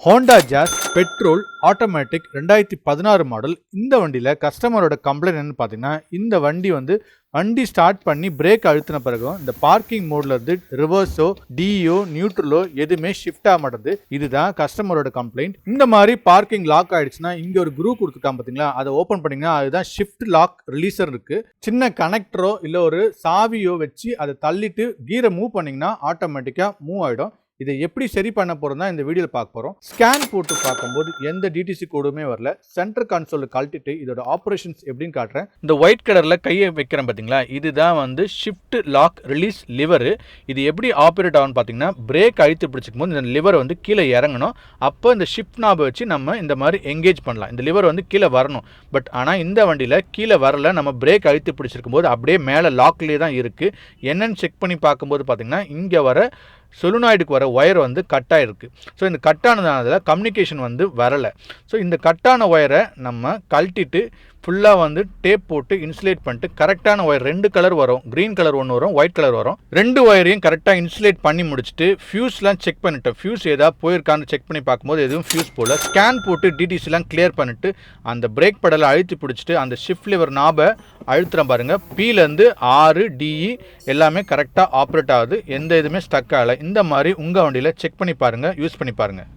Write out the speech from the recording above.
Honda Jazz petrol automatic 2016 model. இந்த வண்டியில் கஸ்டமரோட கம்ப்ளைண்ட் என்னன்னு பார்த்தீங்கன்னா, இந்த வண்டி ஸ்டார்ட் பண்ணி பிரேக் அழுத்தின பிறகும் இந்த பார்க்கிங் மோட்ல இருந்து ரிவர்ஸோ டிஓ நியூட்ரலோ எதுவுமே ஷிஃப்ட் ஆக மாட்டேது. இதுதான் கஸ்டமரோட கம்ப்ளைண்ட். இந்த மாதிரி பார்க்கிங் லாக் ஆயிடுச்சுன்னா இங்க ஒரு குரூப் கொடுத்துருக்காங்க பார்த்தீங்களா, அதை ஓப்பன் பண்ணீங்கன்னா அதுதான் ஷிஃப்ட் லாக் ரிலீசர் இருக்கு. சின்ன கனெக்டரோ இல்லை ஒரு சாவியோ வச்சு அதை தள்ளிட்டு கீரை மூவ் பண்ணீங்கன்னா ஆட்டோமேட்டிக்கா மூவ் ஆயிடும். இதை எப்படி சரி பண்ண போறோம்னா இந்த வீடியோவில் பார்க்க போறோம். ஸ்கேன் போட்டு பார்க்கும்போது எந்த டிடிசி கோடுமே வரல. சென்டர் கன்சோல் கழட்டிட்டு இதோட ஆப்ரேஷன்ஸ் எப்படின்னு காட்டுறேன். இந்த ஒயிட் கலர்ல கையை வைக்கிறேன் பார்த்தீங்களா, இதுதான் ஷிஃப்ட் லாக் ரிலீஸ் லிவர். இது எப்படி ஆப்ரேட் ஆகும்னு பார்த்தீங்கன்னா, பிரேக் அழுத்தி பிடிச்சிக்கும் போது இந்த லிவர் கீழே இறங்கணும். அப்போ இந்த ஷிஃப்ட் நாபை வச்சு நம்ம இந்த மாதிரி எங்கேஜ் பண்ணலாம். இந்த லிவர் கீழே வரணும். பட் ஆனால் இந்த வண்டியில் கீழே வரல. நம்ம பிரேக் அழுத்தி பிடிச்சிருக்கும் போது அப்படியே மேலே லாக்லேயே தான் இருக்கு. என்னன்னு செக் பண்ணி பார்க்கும்போது பார்த்தீங்கன்னா, இங்கே வர சொலுனாய்டுக்கு வர ஒயர் கட் ஆகிருக்கு. ஸோ இந்த கட்டானதுனால கம்யூனிகேஷன் வரலை. ஸோ இந்த கட்டான ஒயரை நம்ம கழட்டிட்டு ஃபுல்லாக டேப் போட்டு இன்சுலேட் பண்ணிட்டு கரெக்டான ஒயர் 2 கலர் வரும். க்ரீன் கலர் ஒன்று வரும், ஒயிட் கலர் வரும். 2 ஒயரையும் கரெக்டாக இன்சுலேட் பண்ணி முடிச்சுட்டு ஃபியூஸ்லாம் செக் பண்ணிட்டேன். ஃபியூஸ் ஏதாவது போயிருக்கான்னு செக் பண்ணி பார்க்கும்போது எதுவும் ஃபியூஸ் போல. ஸ்கேன் போட்டு டிடிசிலாம் கிளியர் பண்ணிட்டு அந்த பிரேக் பெடலை அழுத்தி பிடிச்சிட்டு அந்த ஷிஃப்ட் லிவர் நாபை அழுத்துறேன் பாருங்க. Pலேருந்து 6 DE எல்லாமே கரெக்டாக ஆப்ரேட் ஆகுது. எந்த இதுவுமே ஸ்டக் ஆகலை. இந்த மாதிரி உங்கள் வண்டியில் செக் பண்ணி பாருங்கள், யூஸ் பண்ணி பாருங்கள்.